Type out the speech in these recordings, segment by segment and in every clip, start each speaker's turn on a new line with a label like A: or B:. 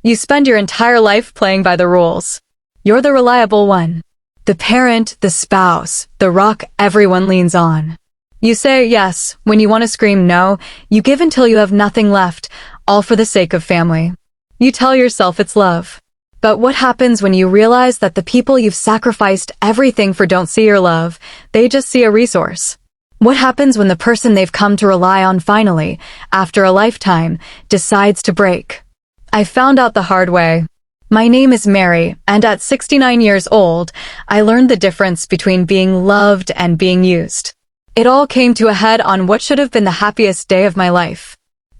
A: You spend your entire life playing by the rules. You're the reliable one. The parent, the spouse, the rock everyone leans on. You say yes when you want to scream no. You give until you have nothing left, all for the sake of family. You tell yourself it's love. But what happens when you realize that the people you've sacrificed everything for don't see your love? They just see a resource. What happens when the person they've come to rely on finally, after a lifetime, decides to break? I found out the hard way. My name is Mary, and at 69 years old, I learned the difference between being loved and being used. It all came to a head on what should have been the happiest day of my life.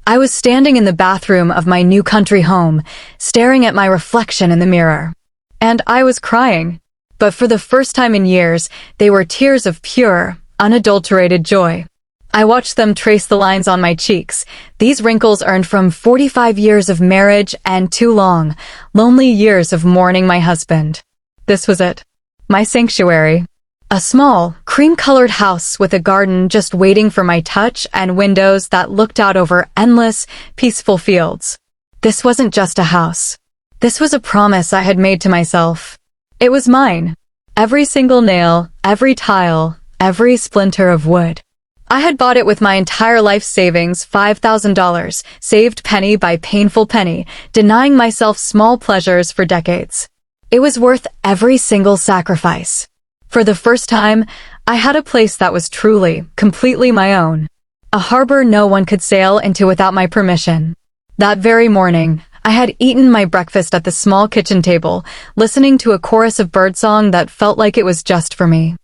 A: I was standing in the bathroom of my new country home, staring at my reflection in the mirror. And I was crying. But for the first time in years, they were tears of pure, unadulterated joy. I watched them trace the lines on my cheeks. These wrinkles earned from 45 years of marriage and 2 long, lonely years of mourning my husband. This was it. My sanctuary. A small, cream-colored house with a garden just waiting for my touch and windows that looked out over endless, peaceful fields. This wasn't just a house. This was a promise I had made to myself. It was mine. Every single nail, every tile, every splinter of wood. I had bought it with my entire life savings, $5,000, saved penny by painful penny, denying myself small pleasures for decades. It was worth every single sacrifice. For the first time, I had a place that was truly, completely my own. A harbor no one could sail into without my permission. That very morning, I had eaten my breakfast at the small kitchen table, listening to a chorus of birdsong that felt like it was just for me.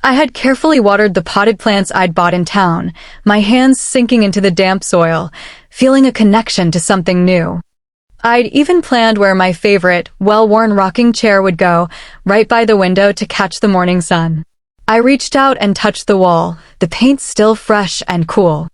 A: I had carefully watered the potted plants I'd bought in town, my hands sinking into the damp soil, feeling a connection to something new. I'd even planned where my favorite, well-worn rocking chair would go, right by the window to catch the morning sun. I reached out and touched the wall, the paint still fresh and cool.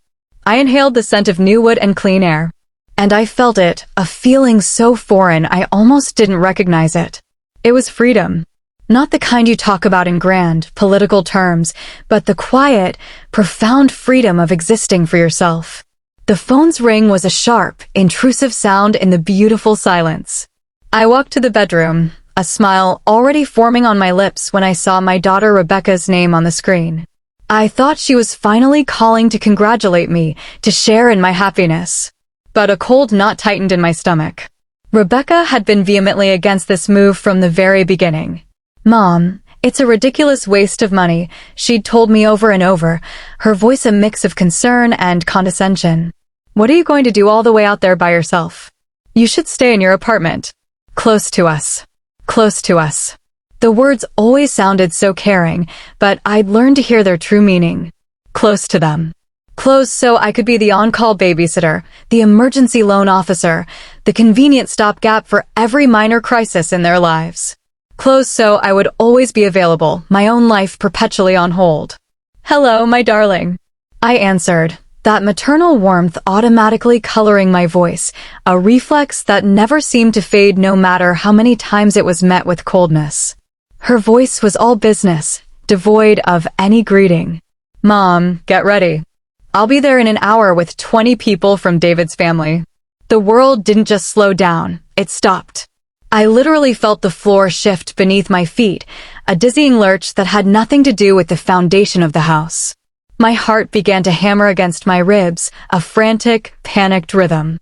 A: I inhaled the scent of new wood and clean air. And I felt it, a feeling so foreign I almost didn't recognize it. It was freedom. Not the kind you talk about in grand, political terms, but the quiet, profound freedom of existing for yourself. The phone's ring was a sharp, intrusive sound in the beautiful silence. I walked to the bedroom, a smile already forming on my lips when I saw my daughter Rebecca's name on the screen. I thought she was finally calling to congratulate me, to share in my happiness. But a cold knot tightened in my stomach. Rebecca had been vehemently against this move from the very beginning. "Mom, it's a ridiculous waste of money," she'd told me over and over, her voice a mix of concern and condescension. "What are you going to do all the way out there by yourself? You should stay in your apartment. Close to us. Close to us." The words always sounded so caring, but I'd learned to hear their true meaning. Close to them. Close so I could be the on-call babysitter, the emergency loan officer, the convenient stopgap for every minor crisis in their lives. Close so I would always be available, my own life perpetually on hold. "Hello, my darling," I answered, that maternal warmth automatically coloring my voice, a reflex that never seemed to fade no matter how many times it was met with coldness. Her voice was all business, devoid of any greeting. "Mom, get ready. I'll be there in an hour with 20 people from David's family." The world didn't just slow down, it stopped. I literally felt the floor shift beneath my feet, a dizzying lurch that had nothing to do with the foundation of the house. My heart began to hammer against my ribs, a frantic, panicked rhythm.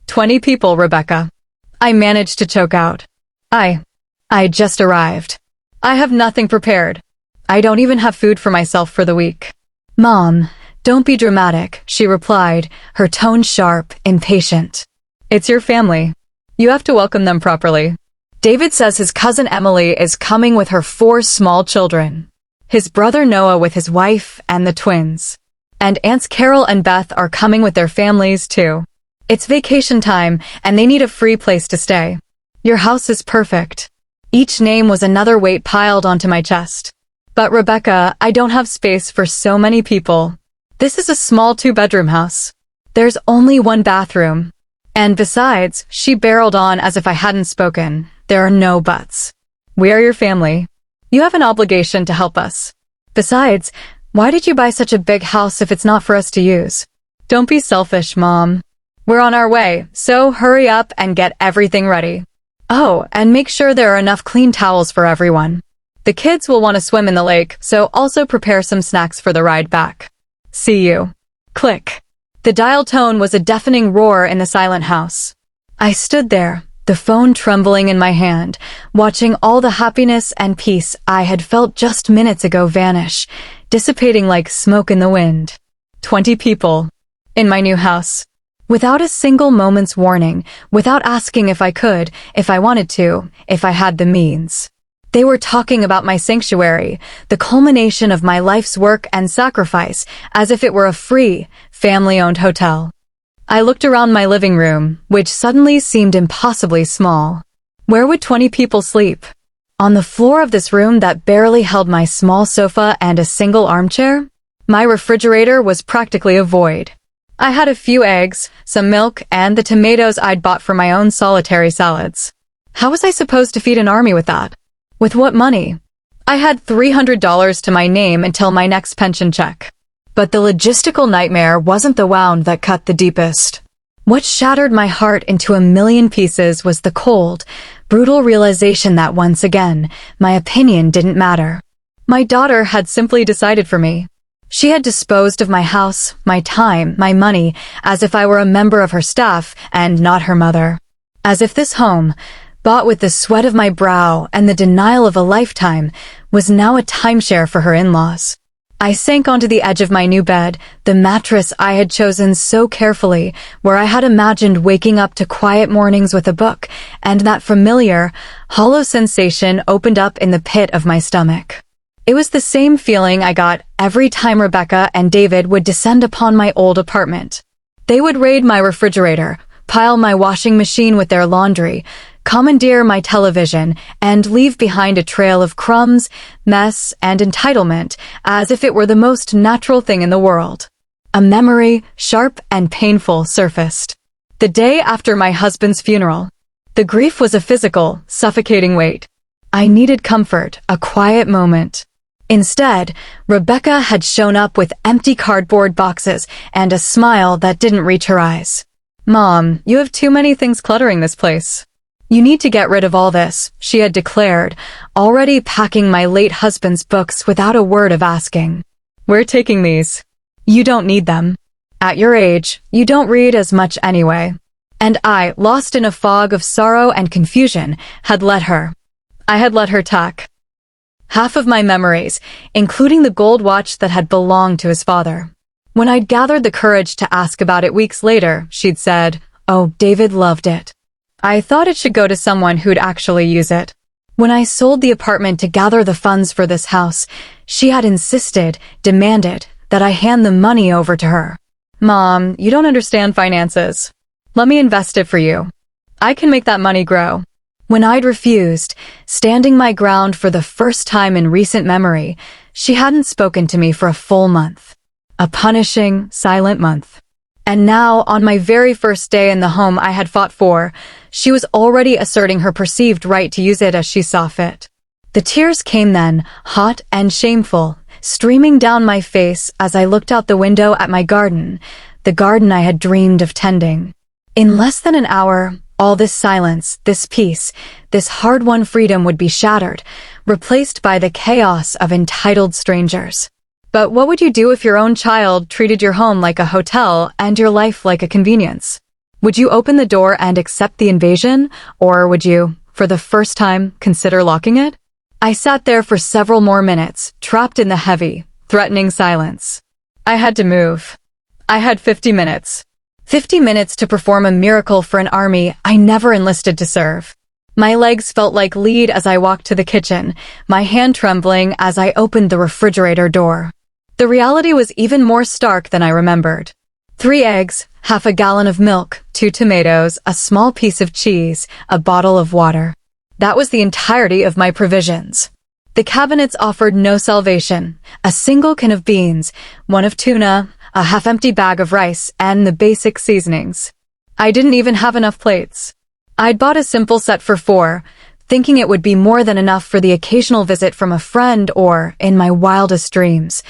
A: 20 people, Rebecca. I managed to choke out. I just arrived. I have nothing prepared. I don't even have food for myself for the week. "Mom, don't be dramatic," she replied, her tone sharp, impatient. "It's your family. You have to welcome them properly. David says his cousin Emily is coming with her 4 small children. His brother Noah with his wife and the twins. And Aunts Carol and Beth are coming with their families too. It's vacation time, and they need a free place to stay. Your house is perfect." Each name was another weight piled onto my chest. "But Rebecca, I don't have space for so many people. This is a small 2-bedroom house. There's only 1 bathroom. And besides," she barreled on as if I hadn't spoken, "there are no buts. We are your family. You have an obligation to help us. Besides, why did you buy such a big house if it's not for us to use? Don't be selfish, Mom. We're on our way, so hurry up and get everything ready. Oh, and make sure there are enough clean towels for everyone. The kids will want to swim in the lake, so also prepare some snacks for the ride back. See you. Click. The dial tone was a deafening roar in the silent house. I stood there, the phone trembling in my hand, watching all the happiness and peace I had felt just minutes ago vanish, dissipating like smoke in the wind. 20 people. In my new house. Without a single moment's warning, without asking if I could, if I wanted to, if I had the means. They were talking about my sanctuary, the culmination of my life's work and sacrifice, as if it were a free, family-owned hotel. I looked around my living room, which suddenly seemed impossibly small. Where would 20 people sleep? On the floor of this room that barely held my small sofa and a single armchair? My refrigerator was practically a void. I had a few eggs, some milk, and the tomatoes I'd bought for my own solitary salads. How was I supposed to feed an army with that? With what money? I had $300 to my name until my next pension check. But the logistical nightmare wasn't the wound that cut the deepest. What shattered my heart into a million pieces was the cold, brutal realization that once again, my opinion didn't matter. My daughter had simply decided for me. She had disposed of my house, my time, my money, as if I were a member of her staff and not her mother. As if this home, bought with the sweat of my brow and the denial of a lifetime, was now a timeshare for her in-laws. I sank onto the edge of my new bed, the mattress I had chosen so carefully, where I had imagined waking up to quiet mornings with a book, and that familiar, hollow sensation opened up in the pit of my stomach. It was the same feeling I got every time Rebecca and David would descend upon my old apartment. They would raid my refrigerator, pile my washing machine with their laundry, commandeer my television, and leave behind a trail of crumbs, mess, and entitlement as if it were the most natural thing in the world. A memory, sharp and painful, surfaced. The day after my husband's funeral. The grief was a physical, suffocating weight. I needed comfort, a quiet moment. Instead, Rebecca had shown up with empty cardboard boxes and a smile that didn't reach her eyes. "Mom, you have too many things cluttering this place. You need to get rid of all this," she had declared, already packing my late husband's books without a word of asking. "We're taking these. You don't need them. At your age, you don't read as much anyway." And I, lost in a fog of sorrow and confusion, had let her. I had let her tack half of my memories, including the gold watch that had belonged to his father. When I'd gathered the courage to ask about it weeks later, she'd said, "Oh, David loved it. I thought it should go to someone who'd actually use it." When I sold the apartment to gather the funds for this house, she had insisted, demanded, that I hand the money over to her. "Mom, you don't understand finances. Let me invest it for you. I can make that money grow." When I'd refused, standing my ground for the first time in recent memory, she hadn't spoken to me for a full month. A punishing, silent month. And now, on my very first day in the home I had fought for, she was already asserting her perceived right to use it as she saw fit. The tears came then, hot and shameful, streaming down my face as I looked out the window at my garden, the garden I had dreamed of tending. In less than an hour, all this silence, this peace, this hard-won freedom would be shattered, replaced by the chaos of entitled strangers. But what would you do if your own child treated your home like a hotel and your life like a convenience? Would you open the door and accept the invasion, or would you, for the first time, consider locking it? I sat there for several more minutes, trapped in the heavy, threatening silence. I had to move. I had 50 minutes. 50 minutes to perform a miracle for an army I never enlisted to serve. My legs felt like lead as I walked to the kitchen, my hand trembling as I opened the refrigerator door. The reality was even more stark than I remembered. 3 eggs, half a gallon of milk, 2 tomatoes, a small piece of cheese, a bottle of water. That was the entirety of my provisions. The cabinets offered no salvation. A single can of beans, one of tuna, a half-empty bag of rice, and the basic seasonings. I didn't even have enough plates. I'd bought a simple set for 4, thinking it would be more than enough for the occasional visit from a friend or, in my wildest dreams,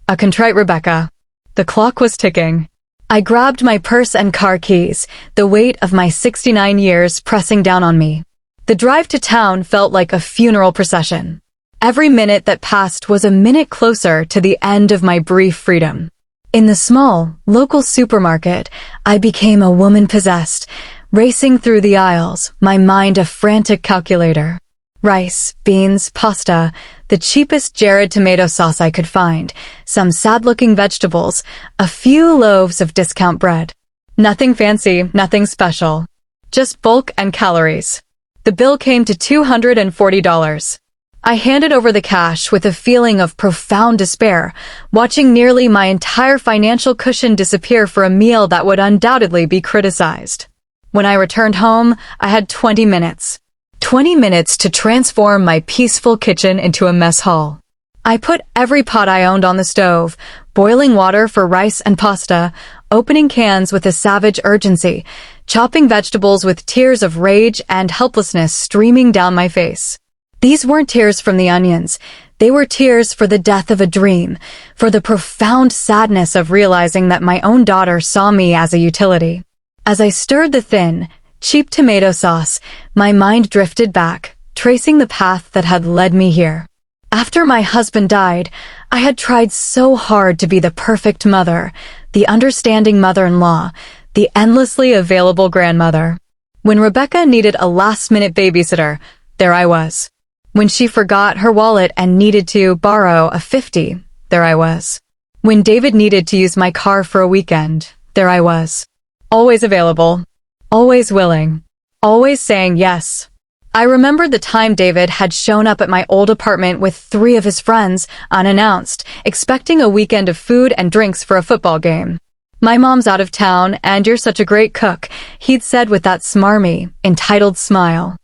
A: a contrite Rebecca. The clock was ticking. I grabbed my purse and car keys, the weight of my 69 years pressing down on me. The drive to town felt like a funeral procession. Every minute that passed was a minute closer to the end of my brief freedom. In the small, local supermarket, I became a woman possessed, racing through the aisles, my mind a frantic calculator. Rice, beans, pasta, the cheapest Jared tomato sauce I could find, some sad-looking vegetables, a few loaves of discount bread. Nothing fancy, nothing special. Just bulk and calories. The bill came to $240. I handed over the cash with a feeling of profound despair, watching nearly my entire financial cushion disappear for a meal that would undoubtedly be criticized. When I returned home, I had 20 minutes. 20 minutes to transform my peaceful kitchen into a mess hall. I put every pot I owned on the stove, boiling water for rice and pasta, opening cans with a savage urgency, chopping vegetables with tears of rage and helplessness streaming down my face. These weren't tears from the onions. They were tears for the death of a dream, for the profound sadness of realizing that my own daughter saw me as a utility. As I stirred the thin, cheap tomato sauce, my mind drifted back, tracing the path that had led me here. After my husband died, I had tried so hard to be the perfect mother, the understanding mother-in-law, the endlessly available grandmother. When Rebecca needed a last-minute babysitter, there I was. When she forgot her wallet and needed to borrow a 50, there I was. When David needed to use my car for a weekend, there I was. Always available. Always willing. Always saying yes. I remembered the time David had shown up at my old apartment with 3 of his friends, unannounced, expecting a weekend of food and drinks for a football game. "My mom's out of town, and you're such a great cook," he'd said with that smarmy, entitled smile.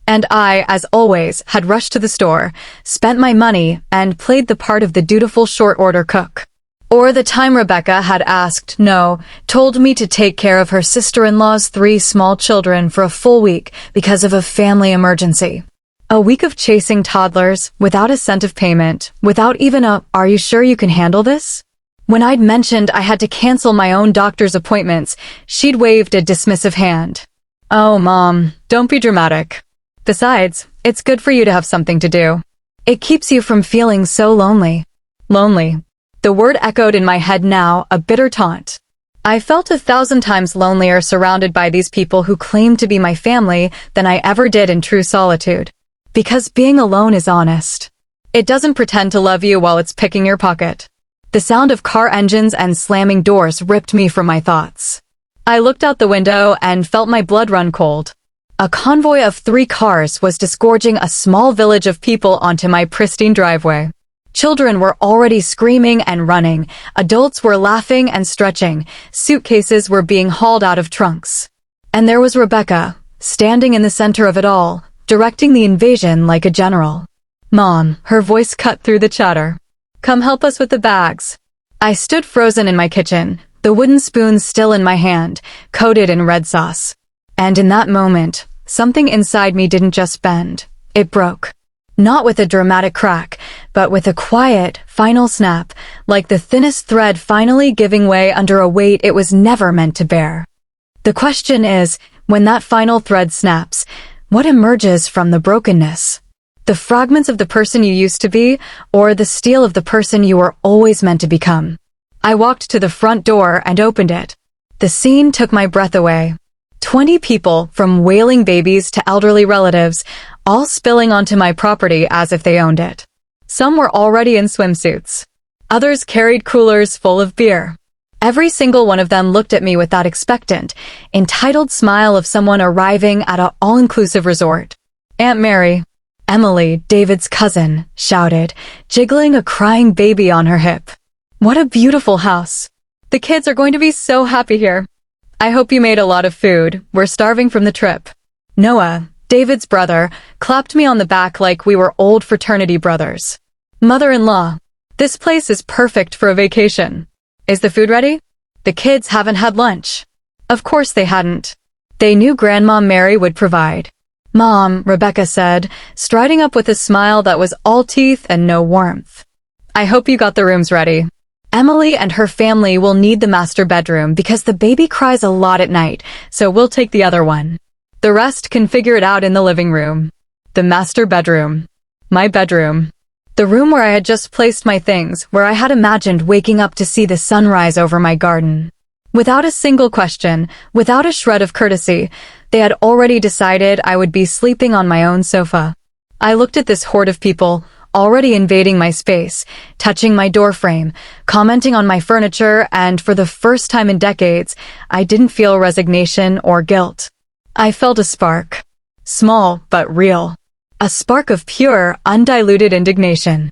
A: And I, as always, had rushed to the store, spent my money, and played the part of the dutiful short-order cook. Or the time Rebecca had told me to take care of her sister-in-law's 3 small children for a full week because of a family emergency. A week of chasing toddlers, without a cent of payment, without even "are you sure you can handle this?" When I'd mentioned I had to cancel my own doctor's appointments, she'd waved a dismissive hand. "Oh, Mom, don't be dramatic. Besides, it's good for you to have something to do. It keeps you from feeling so lonely." Lonely. The word echoed in my head now, a bitter taunt. I felt 1,000 times lonelier surrounded by these people who claimed to be my family than I ever did in true solitude. Because being alone is honest. It doesn't pretend to love you while it's picking your pocket. The sound of car engines and slamming doors ripped me from my thoughts. I looked out the window and felt my blood run cold. A convoy of 3 cars was disgorging a small village of people onto my pristine driveway. Children were already screaming and running, adults were laughing and stretching, suitcases were being hauled out of trunks. And there was Rebecca, standing in the center of it all, directing the invasion like a general. "Mom," her voice cut through the chatter. "Come help us with the bags." I stood frozen in my kitchen, the wooden spoon still in my hand, coated in red sauce. And in that moment, something inside me didn't just bend, it broke. Not with a dramatic crack, but with a quiet, final snap, like the thinnest thread finally giving way under a weight it was never meant to bear. The question is, when that final thread snaps, what emerges from the brokenness? The fragments of the person you used to be, or the steel of the person you were always meant to become? I walked to the front door and opened it. The scene took my breath away. 20 people, from wailing babies to elderly relatives, all spilling onto my property as if they owned it. Some were already in swimsuits. Others carried coolers full of beer. Every single one of them looked at me with that expectant, entitled smile of someone arriving at an all-inclusive resort. Aunt Mary, Emily, David's cousin, shouted, jiggling a crying baby on her hip. "What a beautiful house. The kids are going to be so happy here. I hope you made a lot of food. We're starving from the trip." Noah, David's brother, clapped me on the back like we were old fraternity brothers. "Mother-in-law, this place is perfect for a vacation. Is the food ready?" The kids haven't had lunch. Of course they hadn't. They knew Grandma Mary would provide. "Mom," Rebecca said, striding up with a smile that was all teeth and no warmth. "I hope you got the rooms ready." Emily and her family will need the master bedroom because the baby cries a lot at night, so we'll take the other one. The rest can figure it out in the living room. The master bedroom. My bedroom. The room where I had just placed my things, where I had imagined waking up to see the sunrise over my garden. Without a single question, without a shred of courtesy, they had already decided I would be sleeping on my own sofa. I looked at this horde of people, already invading my space, touching my doorframe, commenting on my furniture, and for the first time in decades, I didn't feel resignation or guilt. I felt a spark. Small, but real. A spark of pure, undiluted indignation.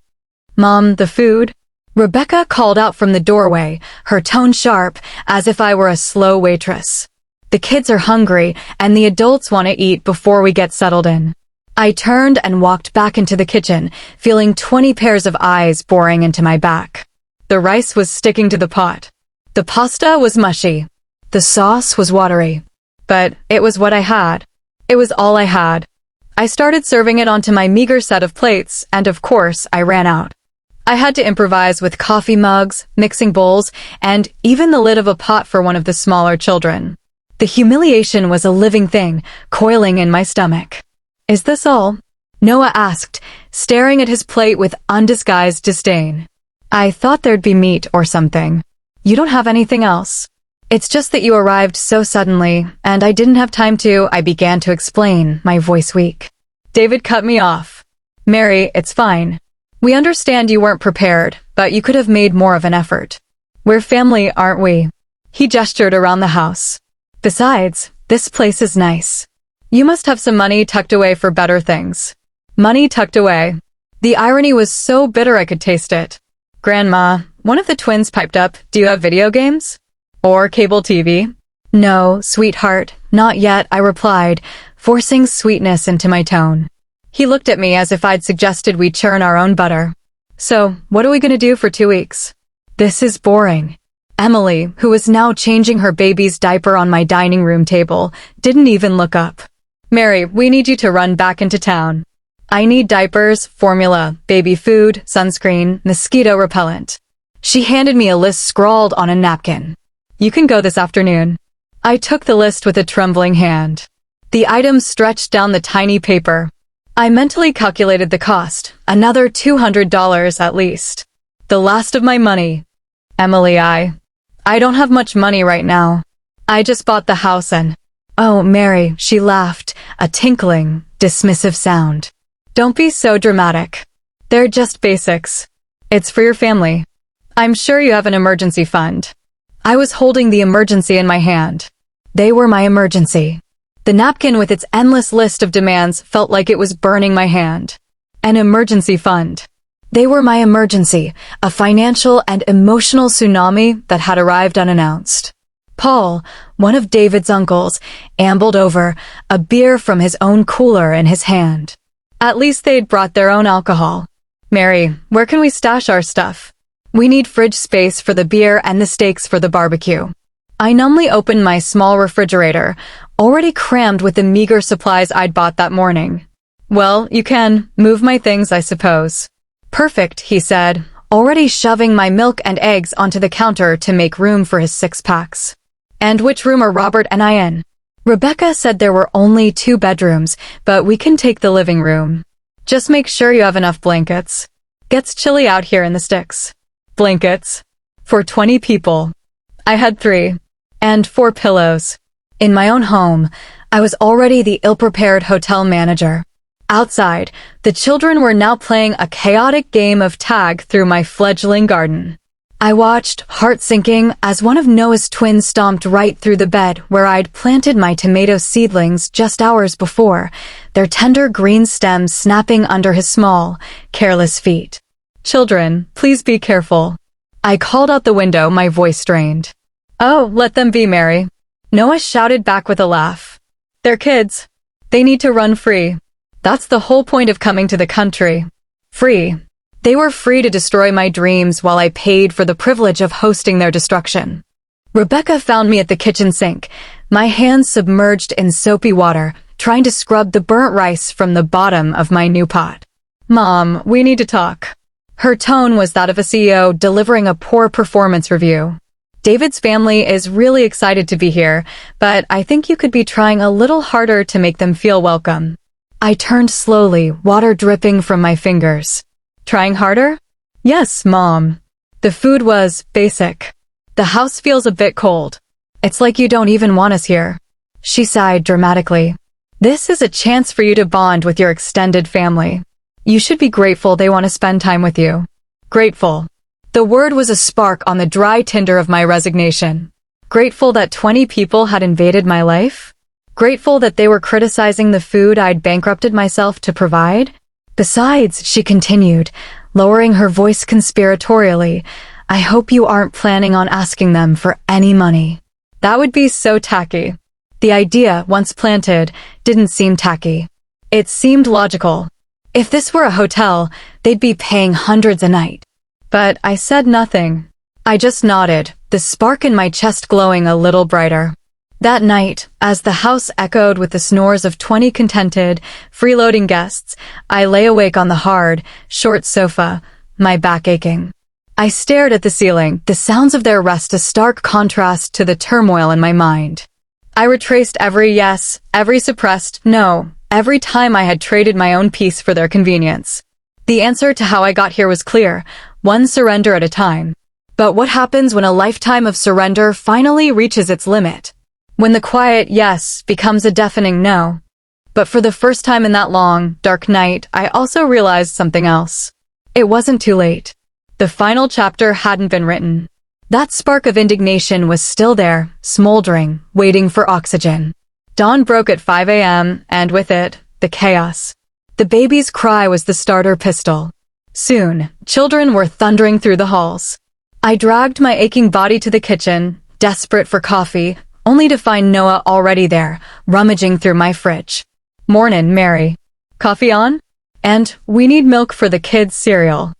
A: "Mom, the food?" Rebecca called out from the doorway, her tone sharp, as if I were a slow waitress. "The kids are hungry, and the adults want to eat before we get settled in." I turned and walked back into the kitchen, feeling 20 pairs of eyes boring into my back. The rice was sticking to the pot. The pasta was mushy. The sauce was watery. But it was what I had. It was all I had. I started serving it onto my meager set of plates, and of course, I ran out. I had to improvise with coffee mugs, mixing bowls, and even the lid of a pot for one of the smaller children. The humiliation was a living thing, coiling in my stomach. "Is this all?" Noah asked, staring at his plate with undisguised disdain. "I thought there'd be meat or something. You don't have anything else?" "It's just that you arrived so suddenly, and I didn't have time to," I began to explain, my voice weak. David cut me off. "Mary, it's fine. We understand you weren't prepared, but you could have made more of an effort. We're family, aren't we?" He gestured around the house. "Besides, this place is nice. You must have some money tucked away for better things." Money tucked away. The irony was so bitter I could taste it. "Grandma," one of the twins piped up, "do you have video games? Or cable TV?" "No, sweetheart, not yet," I replied, forcing sweetness into my tone. He looked at me as if I'd suggested we churn our own butter. "So, what are we going to do for 2 weeks?" "This is boring." Emily, who was now changing her baby's diaper on my dining room table, didn't even look up. "Mary, we need you to run back into town. I need diapers, formula, baby food, sunscreen, mosquito repellent." She handed me a list scrawled on a napkin. "You can go this afternoon." I took the list with a trembling hand. The items stretched down the tiny paper. I mentally calculated the cost, another $200 at least. The last of my money. "Emily, I don't have much money right now. I just bought the house and—" "Oh, Mary," she laughed, a tinkling, dismissive sound. "Don't be so dramatic. They're just basics. It's for your family. I'm sure you have an emergency fund." I was holding the emergency in my hand. They were my emergency. The napkin with its endless list of demands felt like it was burning my hand. An emergency fund. They were my emergency, a financial and emotional tsunami that had arrived unannounced. Paul, one of David's uncles, ambled over, a beer from his own cooler in his hand. At least they'd brought their own alcohol. "Mary, where can we stash our stuff? We need fridge space for the beer and the steaks for the barbecue." I numbly opened my small refrigerator, already crammed with the meager supplies I'd bought that morning. "Well, you can move my things, I suppose." "Perfect," he said, already shoving my milk and eggs onto the counter to make room for his 6-packs. "And which room are Robert and I in?" "Rebecca said there were only 2 bedrooms, but we can take the living room. Just make sure you have enough blankets. Gets chilly out here in the sticks." Blankets. For 20 people. I had 3. And 4 pillows. In my own home, I was already the ill-prepared hotel manager. Outside, the children were now playing a chaotic game of tag through my fledgling garden. I watched, heart-sinking, as one of Noah's twins stomped right through the bed where I'd planted my tomato seedlings just hours before, their tender green stems snapping under his small, careless feet. "Children, please be careful." I called out the window, my voice strained. "Oh, let them be, Mary." Noah shouted back with a laugh. "They're kids. They need to run free. That's the whole point of coming to the country. Free. They were free to destroy my dreams while I paid for the privilege of hosting their destruction." Rebecca found me at the kitchen sink, my hands submerged in soapy water, trying to scrub the burnt rice from the bottom of my new pot. "Mom, we need to talk." Her tone was that of a CEO delivering a poor performance review. David's family is really excited to be here, but I think you could be trying a little harder to make them feel welcome. I turned slowly, water dripping from my fingers. Trying harder? Yes, Mom. The food was basic. The house feels a bit cold. It's like you don't even want us here. She sighed dramatically. This is a chance for you to bond with your extended family. You should be grateful they want to spend time with you. Grateful. The word was a spark on the dry tinder of my resignation. Grateful that 20 people had invaded my life? Grateful that they were criticizing the food I'd bankrupted myself to provide? Besides, she continued, lowering her voice conspiratorially, I hope you aren't planning on asking them for any money. That would be so tacky. The idea, once planted, didn't seem tacky. It seemed logical. If this were a hotel, they'd be paying hundreds a night. But I said nothing. I just nodded, the spark in my chest glowing a little brighter. That night, as the house echoed with the snores of 20 contented, freeloading guests, I lay awake on the hard, short sofa, my back aching. I stared at the ceiling, the sounds of their rest a stark contrast to the turmoil in my mind. I retraced every yes, every suppressed no, every time I had traded my own peace for their convenience. The answer to how I got here was clear, one surrender at a time. But what happens when a lifetime of surrender finally reaches its limit? When the quiet yes becomes a deafening no? But for the first time in that long, dark night, I also realized something else. It wasn't too late. The final chapter hadn't been written. That spark of indignation was still there, smoldering, waiting for oxygen. Dawn broke at 5 a.m., and with it, the chaos. The baby's cry was the starter pistol. Soon, children were thundering through the halls. I dragged my aching body to the kitchen, desperate for coffee, only to find Noah already there, rummaging through my fridge. Mornin', Mary. Coffee on? And we need milk for the kids' cereal.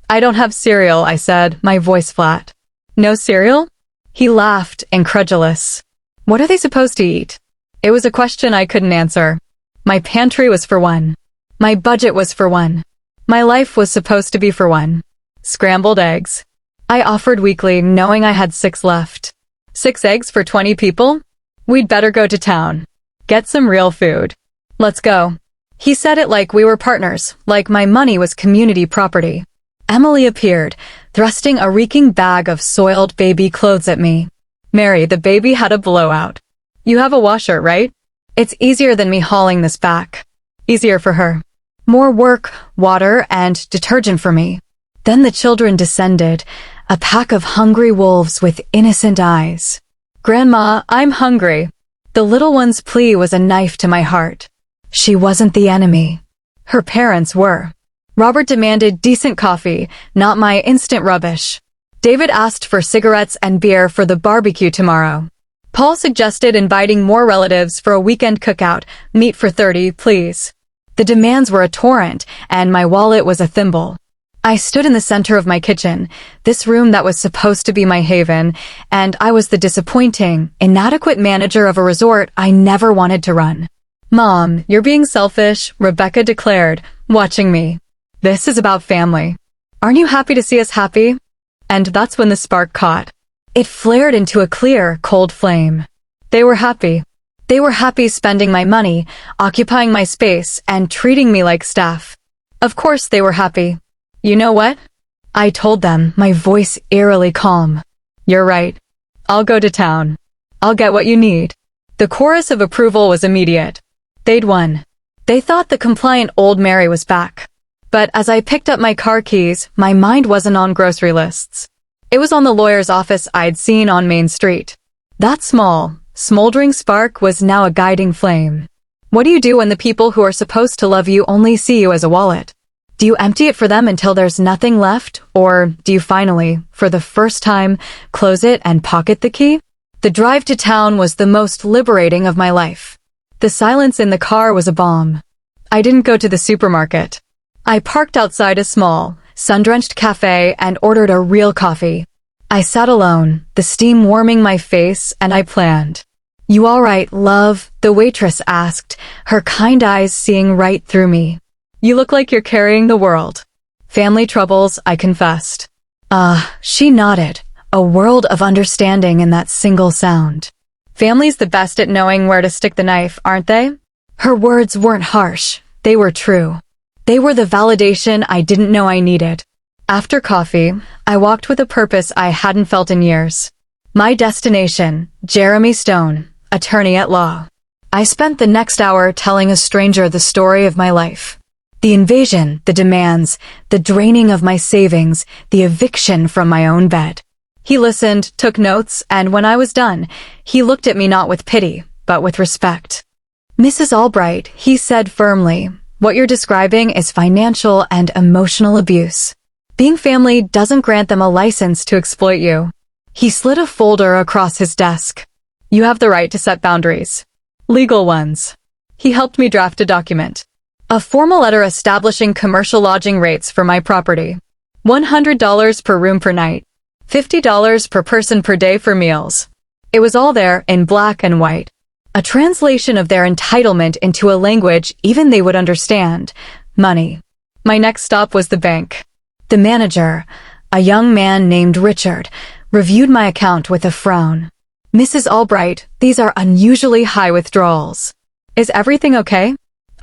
A: I don't have cereal, I said, my voice flat. No cereal? He laughed, incredulous. What are they supposed to eat? It was a question I couldn't answer. My pantry was for one. My budget was for one. My life was supposed to be for one. Scrambled eggs. I offered weakly, knowing I had 6 left. 6 eggs for 20 people? We'd better go to town. Get some real food. Let's go. He said it like we were partners, like my money was community property. Emily appeared, thrusting a reeking bag of soiled baby clothes at me. Mary, the baby had a blowout. You have a washer, right? It's easier than me hauling this back. Easier for her. More work, water, and detergent for me. Then the children descended, a pack of hungry wolves with innocent eyes. Grandma, I'm hungry. The little one's plea was a knife to my heart. She wasn't the enemy. Her parents were. Robert demanded decent coffee, not my instant rubbish. David asked for cigarettes and beer for the barbecue tomorrow. Paul suggested inviting more relatives for a weekend cookout, meat for 30, please. The demands were a torrent, and my wallet was a thimble. I stood in the center of my kitchen, this room that was supposed to be my haven, and I was the disappointing, inadequate manager of a resort I never wanted to run. Mom, you're being selfish, Rebecca declared, watching me. This is about family. Aren't you happy to see us happy? And that's when the spark caught. It flared into a clear, cold flame. They were happy. They were happy spending my money, occupying my space, and treating me like staff. Of course they were happy. You know what? I told them, my voice eerily calm. You're right. I'll go to town. I'll get what you need. The chorus of approval was immediate. They'd won. They thought the compliant old Mary was back. But as I picked up my car keys, my mind wasn't on grocery lists. It was on the lawyer's office I'd seen on Main Street. That small, smoldering spark was now a guiding flame. What do you do when the people who are supposed to love you only see you as a wallet? Do you empty it for them until there's nothing left, or do you finally, for the first time, close it and pocket the key? The drive to town was the most liberating of my life. The silence in the car was a balm. I didn't go to the supermarket. I parked outside a small, sun-drenched cafe and ordered a real coffee. I sat alone, the steam warming my face, and I planned. You all right, love? The waitress asked, her kind eyes seeing right through me. You look like you're carrying the world. Family troubles, I confessed. She nodded, a world of understanding in that single sound. Family's the best at knowing where to stick the knife, aren't they? Her words weren't harsh, they were true. They were the validation I didn't know I needed. After coffee, I walked with a purpose I hadn't felt in years. My destination, Jeremy Stone, attorney at law. I spent the next hour telling a stranger the story of my life. The invasion, the demands, the draining of my savings, the eviction from my own bed. He listened, took notes, and when I was done, he looked at me not with pity, but with respect. Mrs. Albright, he said firmly, what you're describing is financial and emotional abuse. Being family doesn't grant them a license to exploit you. He slid a folder across his desk. You have the right to set boundaries. Legal ones. He helped me draft a document. A formal letter establishing commercial lodging rates for my property. $100 per room per night. $50 per person per day for meals. It was all there in black and white. A translation of their entitlement into a language even they would understand. Money. My next stop was the bank. The manager, a young man named Richard, reviewed my account with a frown. Mrs. Albright, these are unusually high withdrawals. Is everything okay?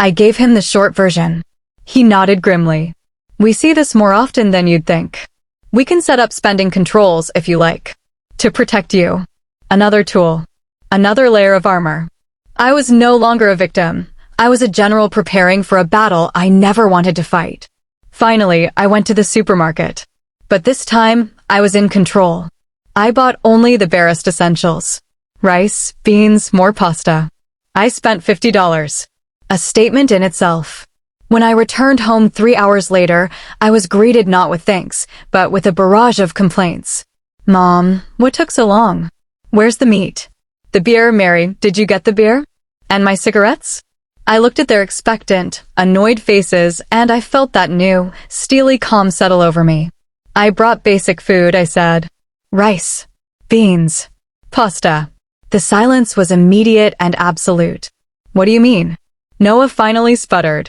A: I gave him the short version. He nodded grimly. We see this more often than you'd think. We can set up spending controls if you like. To protect you. Another tool. Another layer of armor. I was no longer a victim. I was a general preparing for a battle I never wanted to fight. Finally, I went to the supermarket. But this time, I was in control. I bought only the barest essentials. Rice, beans, more pasta. I spent $50. A statement in itself. When I returned home 3 hours later, I was greeted not with thanks, but with a barrage of complaints. Mom, what took so long? Where's the meat? The beer, Mary, did you get the beer? And my cigarettes? I looked at their expectant, annoyed faces, and I felt that new, steely calm settle over me. I brought basic food, I said. Rice. Beans. Pasta. The silence was immediate and absolute. What do you mean? Noah finally sputtered.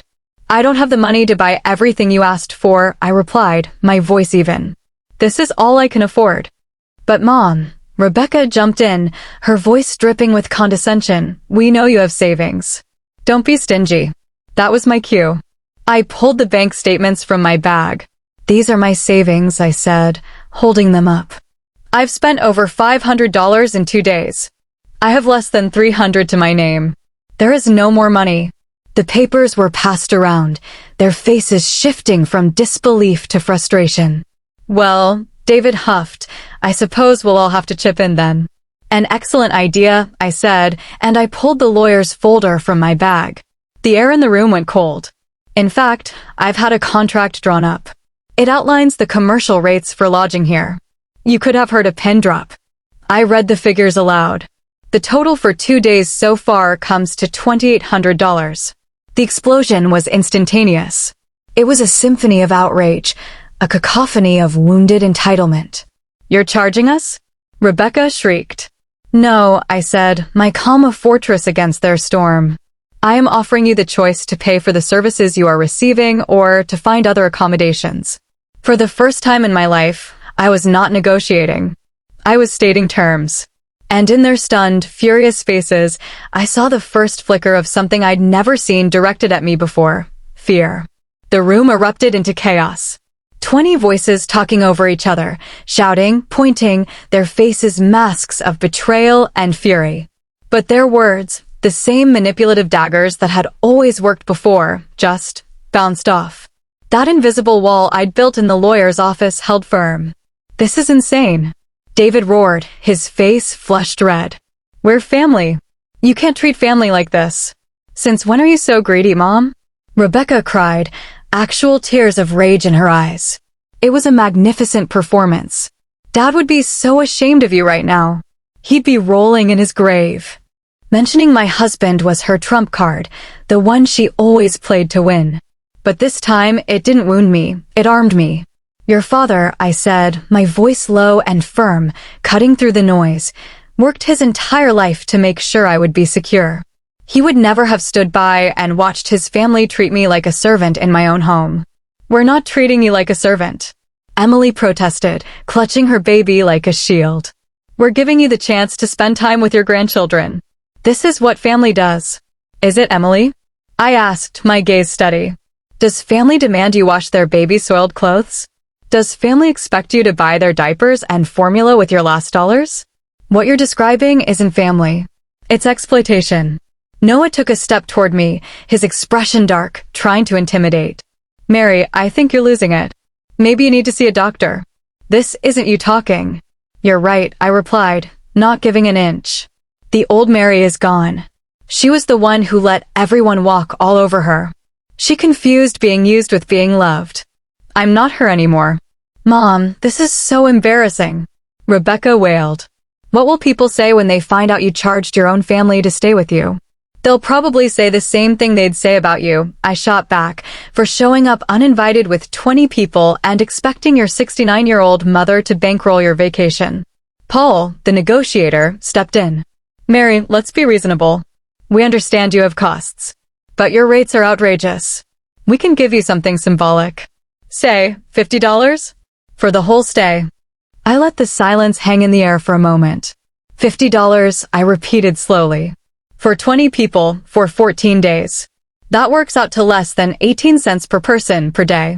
A: I don't have the money to buy everything you asked for, I replied, my voice even. This is all I can afford. But Mom, Rebecca jumped in, her voice dripping with condescension. We know you have savings. Don't be stingy. That was my cue. I pulled the bank statements from my bag. These are my savings, I said, holding them up. I've spent over $500 in 2 days. I have less than $300 to my name. There is no more money. The papers were passed around, their faces shifting from disbelief to frustration. Well, David huffed. I suppose we'll all have to chip in then. An excellent idea, I said, and I pulled the lawyer's folder from my bag. The air in the room went cold. In fact, I've had a contract drawn up. It outlines the commercial rates for lodging here. You could have heard a pin drop. I read the figures aloud. The total for 2 days so far comes to $2,800. The explosion was instantaneous. It was a symphony of outrage, a cacophony of wounded entitlement. You're charging us? Rebecca shrieked. No, I said, my calm a fortress against their storm. I am offering you the choice to pay for the services you are receiving or to find other accommodations. For the first time in my life, I was not negotiating. I was stating terms. And in their stunned, furious faces, I saw the first flicker of something I'd never seen directed at me before. Fear. The room erupted into chaos. 20 voices talking over each other, shouting, pointing, their faces masks of betrayal and fury. But their words, the same manipulative daggers that had always worked before, just bounced off. That invisible wall I'd built in the lawyer's office held firm. This is insane. David roared, his face flushed red. We're family. You can't treat family like this. Since when are you so greedy, Mom? Rebecca cried, actual tears of rage in her eyes. It was a magnificent performance. Dad would be so ashamed of you right now. He'd be rolling in his grave. Mentioning my husband was her trump card, the one she always played to win. But this time, it didn't wound me, it armed me. Your father, I said, my voice low and firm, cutting through the noise, worked his entire life to make sure I would be secure. He would never have stood by and watched his family treat me like a servant in my own home. We're not treating you like a servant. Emily protested, clutching her baby like a shield. We're giving you the chance to spend time with your grandchildren. This is what family does. Is it, Emily? I asked, my gaze steady. Does family demand you wash their baby-soiled clothes? Does family expect you to buy their diapers and formula with your last dollars? What you're describing isn't family. It's exploitation. Noah took a step toward me, his expression dark, trying to intimidate. Mary, I think you're losing it. Maybe you need to see a doctor. This isn't you talking. You're right, I replied, not giving an inch. The old Mary is gone. She was the one who let everyone walk all over her. She confused being used with being loved. I'm not her anymore. Mom, this is so embarrassing. Rebecca wailed. What will people say when they find out you charged your own family to stay with you? They'll probably say the same thing they'd say about you, I shot back, for showing up uninvited with 20 people and expecting your 69-year-old mother to bankroll your vacation. Paul, the negotiator, stepped in. Mary, let's be reasonable. We understand you have costs. But your rates are outrageous. We can give you something symbolic. Say, $50? For the whole stay. I let the silence hang in the air for a moment. $50, I repeated slowly. For 20 people, for 14 days. That works out to less than 18 cents per person per day.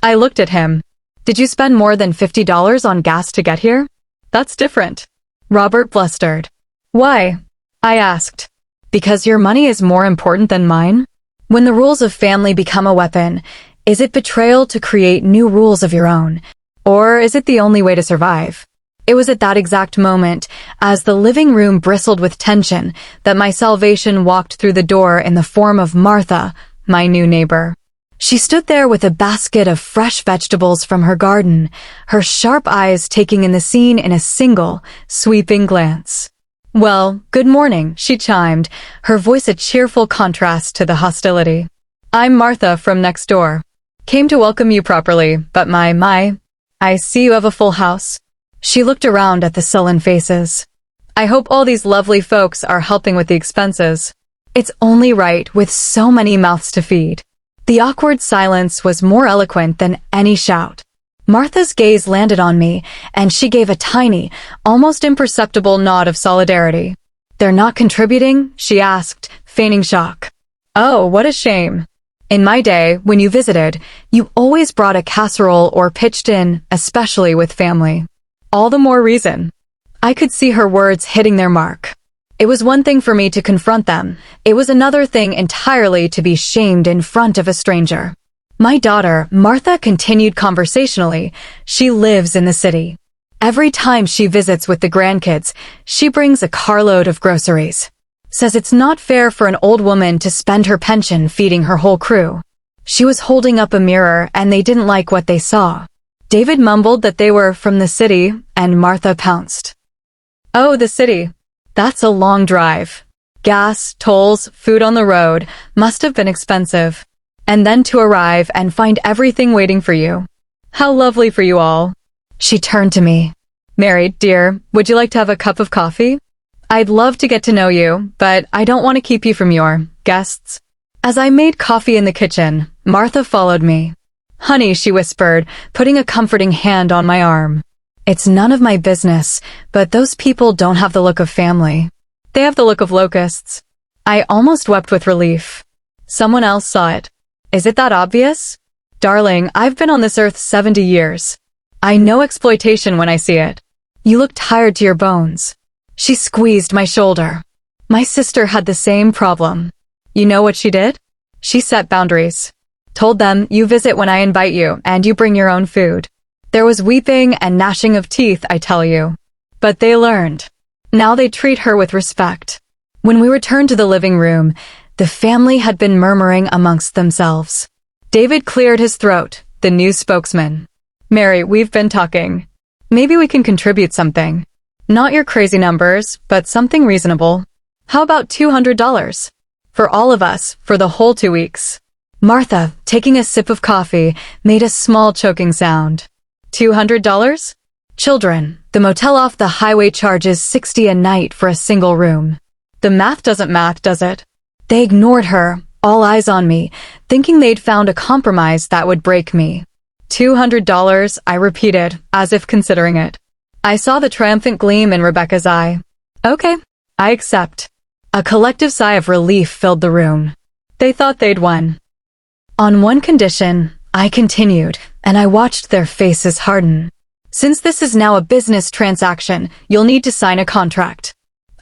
A: I looked at him. Did you spend more than $50 on gas to get here? That's different. Robert blustered. Why? I asked. Because your money is more important than mine? When the rules of family become a weapon, is it betrayal to create new rules of your own? Or is it the only way to survive? It was at that exact moment, as the living room bristled with tension, that my salvation walked through the door in the form of Martha, my new neighbor. She stood there with a basket of fresh vegetables from her garden, her sharp eyes taking in the scene in a single, sweeping glance. Well, good morning, she chimed, her voice a cheerful contrast to the hostility. I'm Martha from next door. Came to welcome you properly, but I see you have a full house. She looked around at the sullen faces. I hope all these lovely folks are helping with the expenses. It's only right with so many mouths to feed. The awkward silence was more eloquent than any shout. Martha's gaze landed on me, and she gave a tiny, almost imperceptible nod of solidarity. They're not contributing? She asked, feigning shock. Oh, what a shame. In my day, when you visited, you always brought a casserole or pitched in, especially with family. All the more reason. I could see her words hitting their mark. It was one thing for me to confront them. It was another thing entirely to be shamed in front of a stranger. My daughter, Martha, continued conversationally. She lives in the city. Every time she visits with the grandkids, she brings a carload of groceries. Says it's not fair for an old woman to spend her pension feeding her whole crew. She was holding up a mirror and they didn't like what they saw. David mumbled that they were from the city, and Martha pounced. Oh, the city. That's a long drive. Gas, tolls, food on the road must have been expensive. And then to arrive and find everything waiting for you. How lovely for you all. She turned to me. Mary, dear, would you like to have a cup of coffee? I'd love to get to know you, but I don't want to keep you from your guests. As I made coffee in the kitchen, Martha followed me. Honey, she whispered, putting a comforting hand on my arm. It's none of my business, but those people don't have the look of family. They have the look of locusts. I almost wept with relief. Someone else saw it. Is it that obvious? Darling, I've been on this earth 70 years. I know exploitation when I see it. You look tired to your bones. She squeezed my shoulder. My sister had the same problem. You know what she did? She set boundaries. Told them, you visit when I invite you, and you bring your own food. There was weeping and gnashing of teeth, I tell you. But they learned. Now they treat her with respect. When we returned to the living room, the family had been murmuring amongst themselves. David cleared his throat, the new spokesman. Mary, we've been talking. Maybe we can contribute something. Not your crazy numbers, but something reasonable. How about $200? For all of us, for the whole 2 weeks. Martha, taking a sip of coffee, made a small choking sound. $200? Children, the motel off the highway charges $60 a night for a single room. The math doesn't math, does it? They ignored her, all eyes on me, thinking they'd found a compromise that would break me. $200, I repeated, as if considering it. I saw the triumphant gleam in Rebecca's eye. Okay, I accept. A collective sigh of relief filled the room. They thought they'd won. On one condition, I continued, and I watched their faces harden. Since this is now a business transaction, you'll need to sign a contract.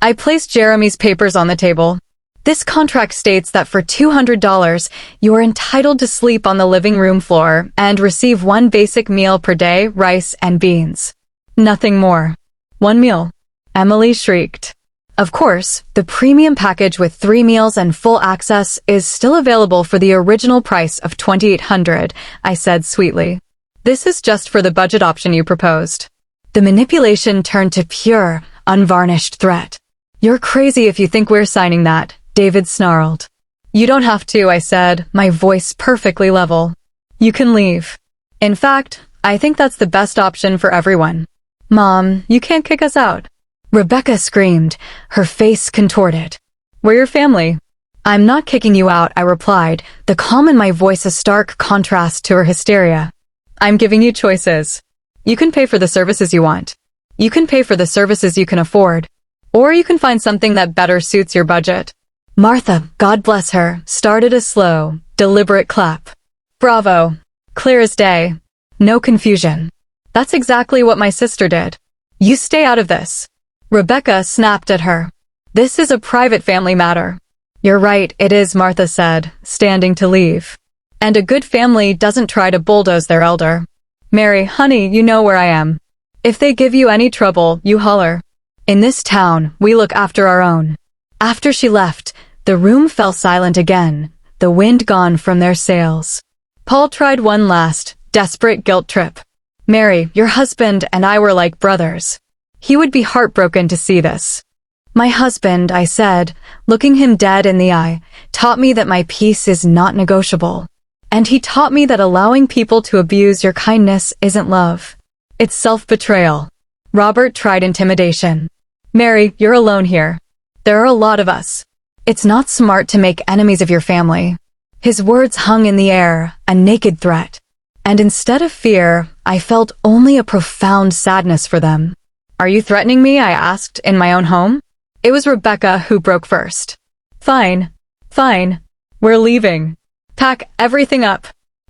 A: I placed Jeremy's papers on the table. This contract states that for $200, you are entitled to sleep on the living room floor and receive one basic meal per day, rice and beans. Nothing more. One meal. Emily shrieked. Of course, the premium package with 3 meals and full access is still available for the original price of $2,800, I said sweetly. This is just for the budget option you proposed. The manipulation turned to pure, unvarnished threat. You're crazy if you think we're signing that, David snarled. You don't have to, I said, my voice perfectly level. You can leave. In fact, I think that's the best option for everyone. Mom, you can't kick us out. Rebecca screamed, her face contorted. We're your family. I'm not kicking you out, I replied, the calm in my voice a stark contrast to her hysteria. I'm giving you choices. You can pay for the services you want. You can pay for the services you can afford. Or you can find something that better suits your budget. Martha, God bless her, started a slow, deliberate clap. Bravo. Clear as day. No confusion. That's exactly what my sister did. You stay out of this. Rebecca snapped at her. This is a private family matter. You're right, it is, Martha said, standing to leave. And a good family doesn't try to bulldoze their elder. Mary, honey, you know where I am. If they give you any trouble, you holler. In this town, we look after our own. After she left, the room fell silent again, the wind gone from their sails. Paul tried one last, desperate guilt trip. Mary, your husband and I were like brothers. He would be heartbroken to see this. My husband, I said, looking him dead in the eye, taught me that my peace is not negotiable. And he taught me that allowing people to abuse your kindness isn't love. It's self-betrayal. Robert tried intimidation. Mary, you're alone here. There are a lot of us. It's not smart to make enemies of your family. His words hung in the air, a naked threat. And instead of fear, I felt only a profound sadness for them. Are you threatening me? I asked, in my own home. It was Rebecca who broke first. Fine. Fine. We're leaving. Pack everything up.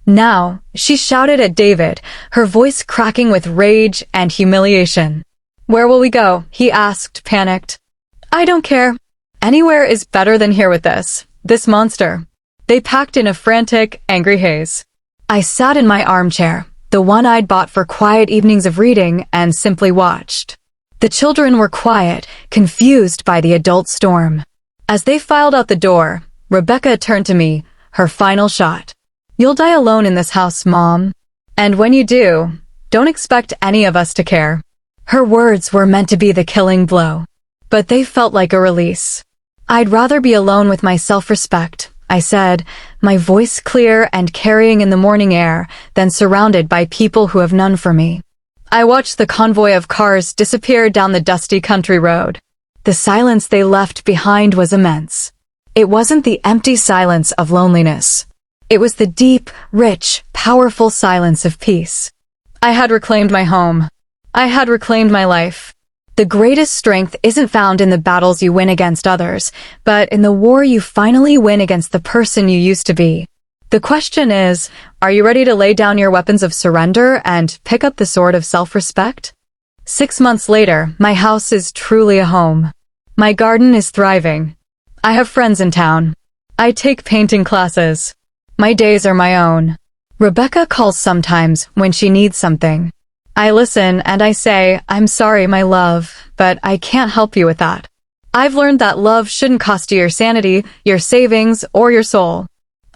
A: Now, she shouted at David, her voice cracking with rage and humiliation. Where will we go? He asked, panicked. I don't care. Anywhere is better than here with this monster. They packed in a frantic, angry haze. I sat in my armchair, the one I'd bought for quiet evenings of reading, and simply watched. The children were quiet, confused by the adult storm. As they filed out the door, Rebecca turned to me, her final shot. You'll die alone in this house, Mom. And when you do, don't expect any of us to care. Her words were meant to be the killing blow. But they felt like a release. I'd rather be alone with my self-respect, I said, my voice clear and carrying in the morning air, than surrounded by people who have none for me. I watched the convoy of cars disappear down the dusty country road. The silence they left behind was immense. It wasn't the empty silence of loneliness. It was the deep, rich, powerful silence of peace. I had reclaimed my home. I had reclaimed my life. The greatest strength isn't found in the battles you win against others, but in the war you finally win against the person you used to be. The question is, are you ready to lay down your weapons of surrender and pick up the sword of self-respect? 6 months later, my house is truly a home. My garden is thriving. I have friends in town. I take painting classes. My days are my own. Rebecca calls sometimes when she needs something. I listen and I say, I'm sorry, my love, but I can't help you with that. I've learned that love shouldn't cost you your sanity, your savings, or your soul.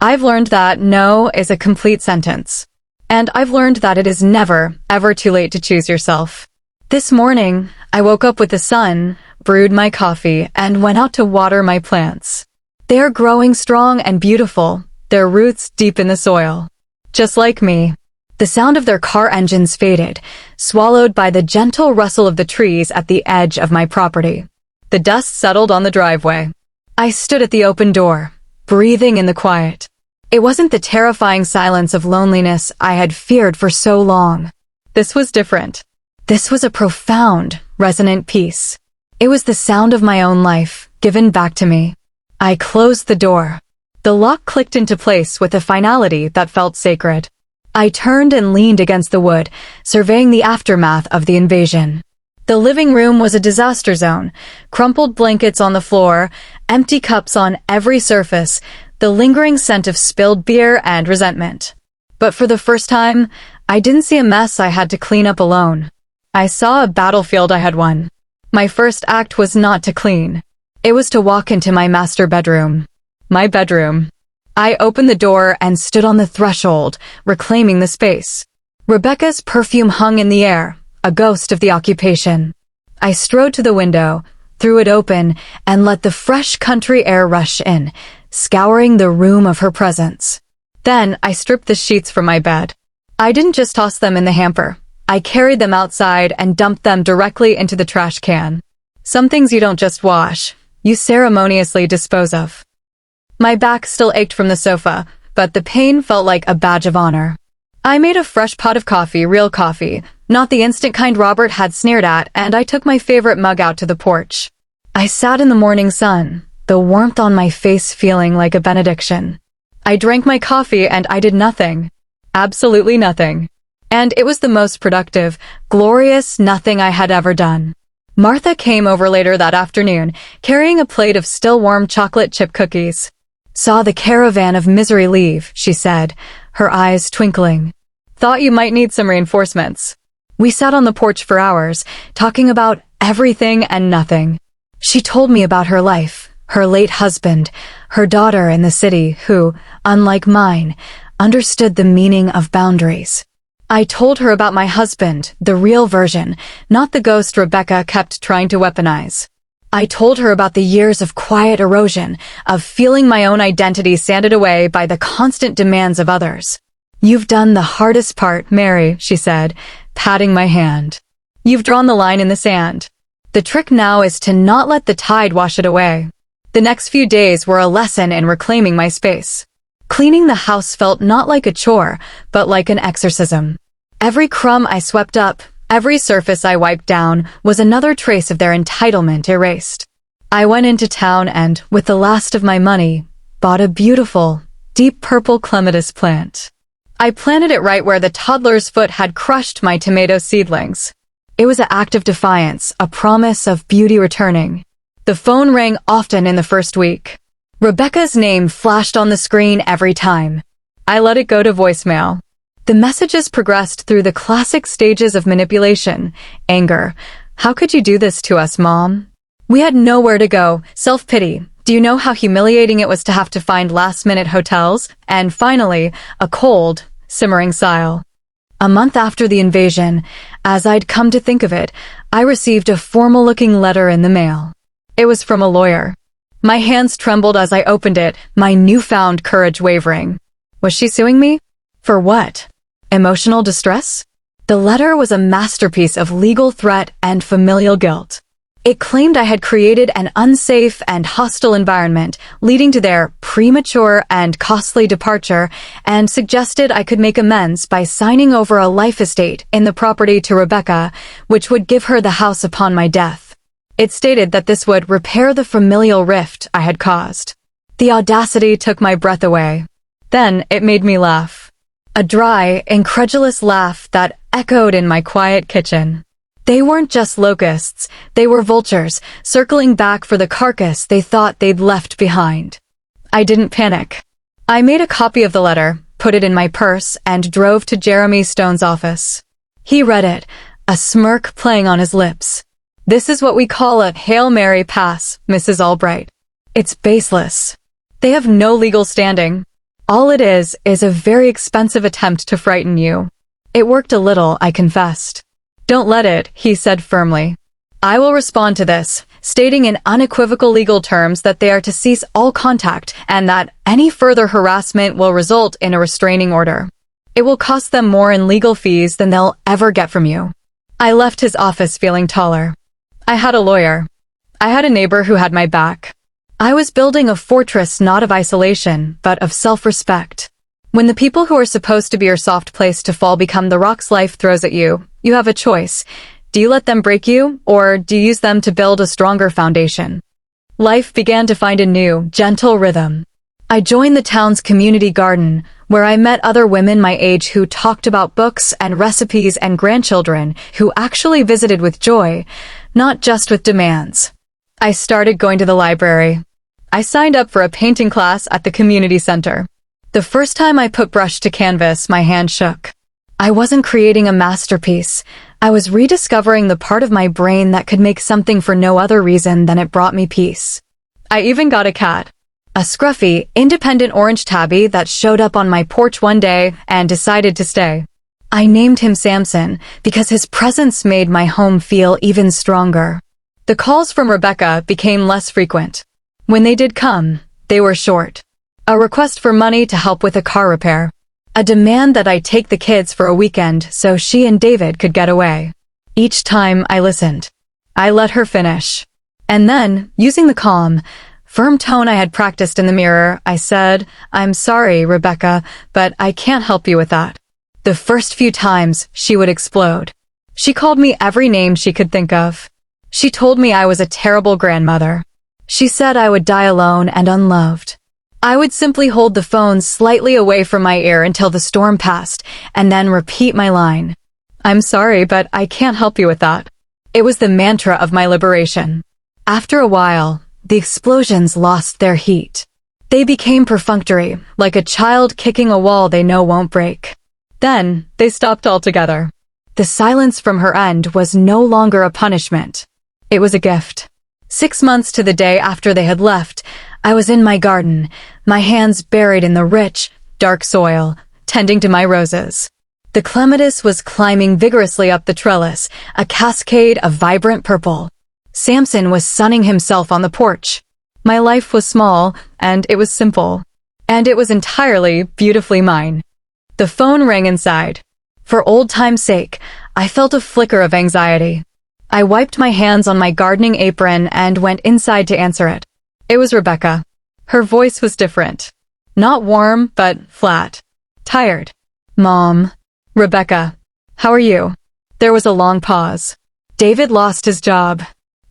A: I've learned that no is a complete sentence. And I've learned that it is never, ever too late to choose yourself. This morning, I woke up with the sun, brewed my coffee, and went out to water my plants. They are growing strong and beautiful, their roots deep in the soil. Just like me. The sound of their car engines faded, swallowed by the gentle rustle of the trees at the edge of my property. The dust settled on the driveway. I stood at the open door, breathing in the quiet. It wasn't the terrifying silence of loneliness I had feared for so long. This was different. This was a profound, resonant peace. It was the sound of my own life, given back to me. I closed the door. The lock clicked into place with a finality that felt sacred. I turned and leaned against the wood, surveying the aftermath of the invasion. The living room was a disaster zone. Crumpled blankets on the floor, empty cups on every surface, the lingering scent of spilled beer and resentment. But for the first time, I didn't see a mess I had to clean up alone. I saw a battlefield I had won. My first act was not to clean. It was to walk into my master bedroom. My bedroom. I opened the door and stood on the threshold, reclaiming the space. Rebecca's perfume hung in the air, a ghost of the occupation. I strode to the window, threw it open, and let the fresh country air rush in, scouring the room of her presence. Then I stripped the sheets from my bed. I didn't just toss them in the hamper. I carried them outside and dumped them directly into the trash can. Some things you don't just wash, you ceremoniously dispose of. My back still ached from the sofa, but the pain felt like a badge of honor. I made a fresh pot of coffee, real coffee, not the instant kind Robert had sneered at, and I took my favorite mug out to the porch. I sat in the morning sun, the warmth on my face feeling like a benediction. I drank my coffee and I did nothing. Absolutely nothing. And it was the most productive, glorious nothing I had ever done. Martha came over later that afternoon, carrying a plate of still warm chocolate chip cookies. Saw the caravan of misery leave, she said, her eyes twinkling. Thought you might need some reinforcements. We sat on the porch for hours, talking about everything and nothing. She told me about her life, her late husband, her daughter in the city who, unlike mine, understood the meaning of boundaries. I told her about my husband, the real version, not the ghost Rebecca kept trying to weaponize. I told her about the years of quiet erosion, of feeling my own identity sanded away by the constant demands of others. You've done the hardest part, Mary, she said, patting my hand. You've drawn the line in the sand. The trick now is to not let the tide wash it away. The next few days were a lesson in reclaiming my space. Cleaning the house felt not like a chore, but like an exorcism. Every crumb I swept up, every surface I wiped down, was another trace of their entitlement erased. I went into town and, with the last of my money, bought a beautiful, deep purple clematis plant. I planted it right where the toddler's foot had crushed my tomato seedlings. It was an act of defiance, a promise of beauty returning. The phone rang often in the first week. Rebecca's name flashed on the screen every time. I let it go to voicemail. The messages progressed through the classic stages of manipulation, anger. How could you do this to us, Mom? We had nowhere to go, self-pity. Do you know how humiliating it was to have to find last-minute hotels? And finally, a cold, simmering sigh. A month after the invasion, as I'd come to think of it, I received a formal-looking letter in the mail. It was from a lawyer. My hands trembled as I opened it, my newfound courage wavering. Was she suing me? For what? Emotional distress? The letter was a masterpiece of legal threat and familial guilt. It claimed I had created an unsafe and hostile environment, leading to their premature and costly departure, and suggested I could make amends by signing over a life estate in the property to Rebecca, which would give her the house upon my death. It stated that this would repair the familial rift I had caused. The audacity took my breath away. Then it made me laugh. A dry, incredulous laugh that echoed in my quiet kitchen. They weren't just locusts, they were vultures, circling back for the carcass they thought they'd left behind. I didn't panic. I made a copy of the letter, put it in my purse, and drove to Jeremy Stone's office. He read it, a smirk playing on his lips. This is what we call a Hail Mary pass, Mrs. Albright. It's baseless. They have no legal standing. All it is a very expensive attempt to frighten you. It worked a little, I confessed. Don't let it, he said firmly. I will respond to this, stating in unequivocal legal terms that they are to cease all contact and that any further harassment will result in a restraining order. It will cost them more in legal fees than they'll ever get from you. I left his office feeling taller. I had a lawyer. I had a neighbor who had my back. I was building a fortress not of isolation, but of self-respect. When the people who are supposed to be your soft place to fall become the rocks life throws at you, you have a choice. Do you let them break you, or do you use them to build a stronger foundation? Life began to find a new, gentle rhythm. I joined the town's community garden, where I met other women my age who talked about books and recipes and grandchildren who actually visited with joy, not just with demands. I started going to the library. I signed up for a painting class at the community center. The first time I put brush to canvas, my hand shook. I wasn't creating a masterpiece. I was rediscovering the part of my brain that could make something for no other reason than it brought me peace. I even got a cat. A scruffy, independent orange tabby that showed up on my porch one day and decided to stay. I named him Samson because his presence made my home feel even stronger. The calls from Rebecca became less frequent. When they did come, they were short. A request for money to help with a car repair. A demand that I take the kids for a weekend so she and David could get away. Each time I listened. I let her finish. And then, using the calm, firm tone I had practiced in the mirror, I said, "I'm sorry, Rebecca, but I can't help you with that." The first few times, she would explode. She called me every name she could think of. She told me I was a terrible grandmother. She said I would die alone and unloved. I would simply hold the phone slightly away from my ear until the storm passed, and then repeat my line. "I'm sorry, but I can't help you with that." It was the mantra of my liberation. After a while, the explosions lost their heat. They became perfunctory, like a child kicking a wall they know won't break. Then, they stopped altogether. The silence from her end was no longer a punishment. It was a gift. 6 months to the day after they had left, I was in my garden, my hands buried in the rich, dark soil, tending to my roses. The clematis was climbing vigorously up the trellis, a cascade of vibrant purple. Samson was sunning himself on the porch. My life was small, and it was simple. And it was entirely, beautifully mine. The phone rang inside. For old time's sake, I felt a flicker of anxiety. I wiped my hands on my gardening apron and went inside to answer it. It was Rebecca. Her voice was different. Not warm, but flat. Tired. "Mom." "Rebecca. How are you?" There was a long pause. "David lost his job."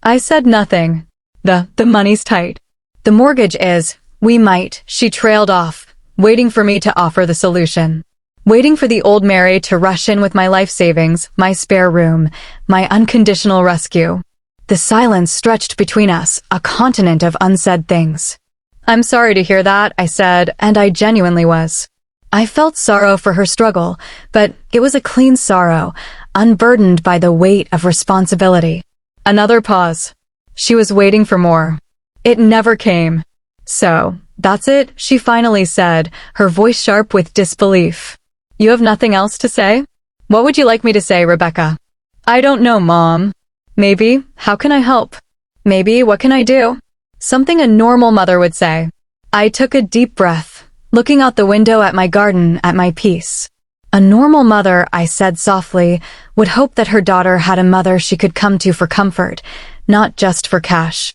A: I said nothing. The money's tight. "The mortgage is, we might," she trailed off, waiting for me to offer the solution. Waiting for the old Mary to rush in with my life savings, my spare room, my unconditional rescue. The silence stretched between us, a continent of unsaid things. "I'm sorry to hear that," I said, and I genuinely was. I felt sorrow for her struggle, but it was a clean sorrow, unburdened by the weight of responsibility. Another pause. She was waiting for more. It never came. "So, that's it," she finally said, her voice sharp with disbelief. "You have nothing else to say?" "What would you like me to say, Rebecca?" "I don't know, Mom." "Maybe, how can I help?" "Maybe, what can I do?" Something a normal mother would say. I took a deep breath, looking out the window at my garden, at my peace. A normal mother, I said softly, would hope that her daughter had a mother she could come to for comfort, not just for cash.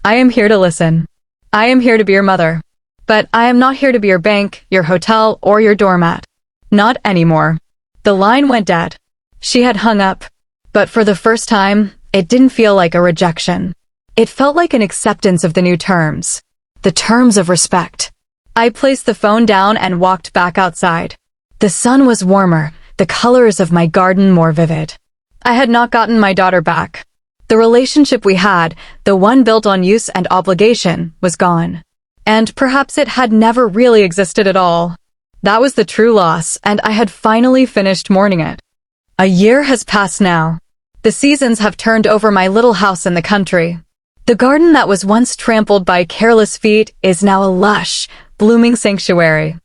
A: I am here to listen. I am here to be your mother. But I am not here to be your bank, your hotel, or your doormat. Not anymore. The line went dead. She had hung up. But for the first time, it didn't feel like a rejection. It felt like an acceptance of the new terms. The terms of respect. I placed the phone down and walked back outside. The sun was warmer, the colors of my garden more vivid. I had not gotten my daughter back. The relationship we had, the one built on use and obligation, was gone. And perhaps it had never really existed at all. That was the true loss, and I had finally finished mourning it. A year has passed now. The seasons have turned over my little house in the country. The garden that was once trampled by careless feet is now a lush, blooming sanctuary.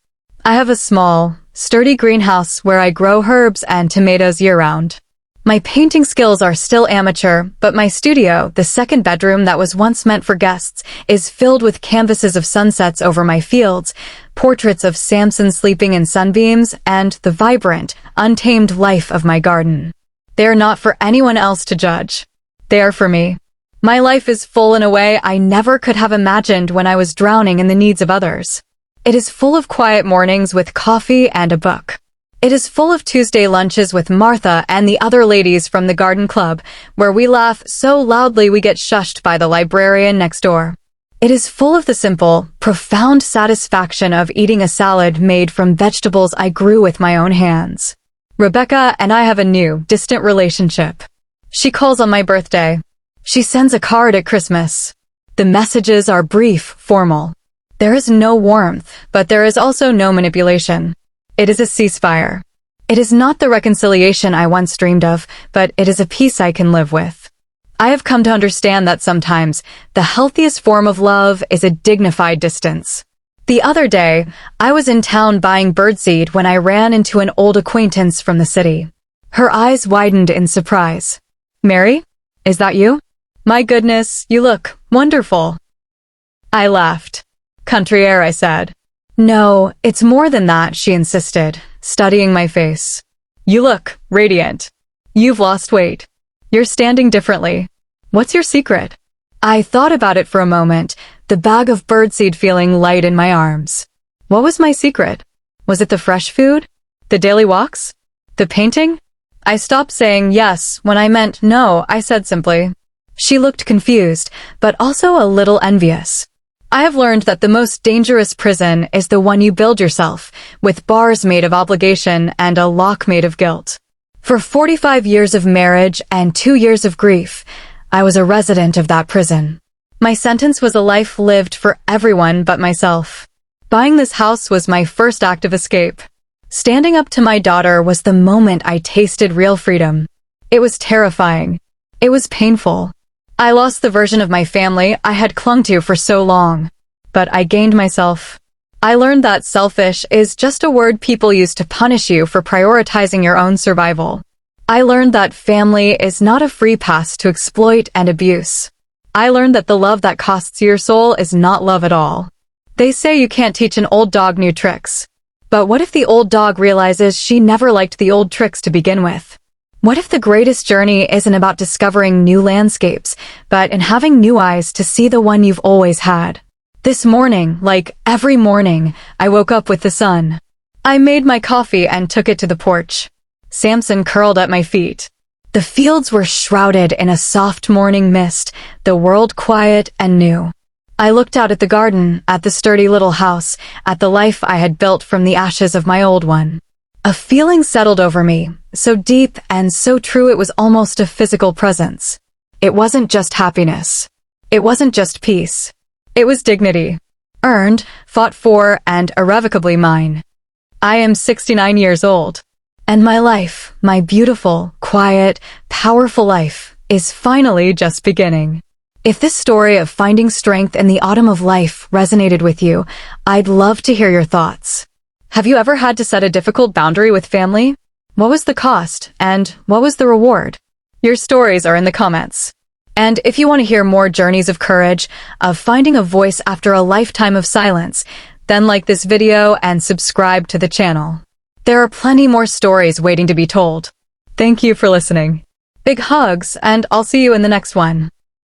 A: I have a small, sturdy greenhouse where I grow herbs and tomatoes year-round. My painting skills are still amateur, but my studio, the second bedroom that was once meant for guests, is filled with canvases of sunsets over my fields, portraits of Samson sleeping in sunbeams, and the vibrant, untamed life of my garden. They are not for anyone else to judge. They are for me. My life is full in a way I never could have imagined when I was drowning in the needs of others. It is full of quiet mornings with coffee and a book. It is full of Tuesday lunches with Martha and the other ladies from the garden club, where we laugh so loudly we get shushed by the librarian next door. It is full of the simple, profound satisfaction of eating a salad made from vegetables I grew with my own hands. Rebecca and I have a new, distant relationship. She calls on my birthday. She sends a card at Christmas. The messages are brief, formal. There is no warmth, but there is also no manipulation. It is a ceasefire. It is not the reconciliation I once dreamed of, but it is a peace I can live with. I have come to understand that sometimes the healthiest form of love is a dignified distance. The other day, I was in town buying birdseed when I ran into an old acquaintance from the city. Her eyes widened in surprise. "Mary? Is that you? My goodness, you look wonderful." I laughed. "Country air," I said. "No, it's more than that," she insisted, studying my face. "You look radiant. You've lost weight. You're standing differently. What's your secret?" I thought about it for a moment, the bag of birdseed feeling light in my arms. What was my secret? Was it the fresh food? The daily walks? The painting? I stopped saying yes when I meant no, I said simply. She looked confused, but also a little envious. I have learned that the most dangerous prison is the one you build yourself, with bars made of obligation and a lock made of guilt. For 45 years of marriage and 2 years of grief, I was a resident of that prison. My sentence was a life lived for everyone but myself. Buying this house was my first act of escape. Standing up to my daughter was the moment I tasted real freedom. It was terrifying. It was painful. I lost the version of my family I had clung to for so long. But I gained myself. I learned that selfish is just a word people use to punish you for prioritizing your own survival. I learned that family is not a free pass to exploit and abuse. I learned that the love that costs your soul is not love at all. They say you can't teach an old dog new tricks. But what if the old dog realizes she never liked the old tricks to begin with? What if the greatest journey isn't about discovering new landscapes, but in having new eyes to see the one you've always had? This morning, like every morning, I woke up with the sun. I made my coffee and took it to the porch. Samson curled at my feet. The fields were shrouded in a soft morning mist, the world quiet and new. I looked out at the garden, at the sturdy little house, at the life I had built from the ashes of my old one. A feeling settled over me, so deep and so true it was almost a physical presence. It wasn't just happiness. It wasn't just peace. It was dignity. Earned, fought for, and irrevocably mine. I am 69 years old. And my life, my beautiful, quiet, powerful life, is finally just beginning. If this story of finding strength in the autumn of life resonated with you, I'd love to hear your thoughts. Have you ever had to set a difficult boundary with family? What was the cost, and what was the reward? Your stories are in the comments. And if you want to hear more journeys of courage, of finding a voice after a lifetime of silence, then like this video and subscribe to the channel. There are plenty more stories waiting to be told. Thank you for listening. Big hugs, and I'll see you in the next one.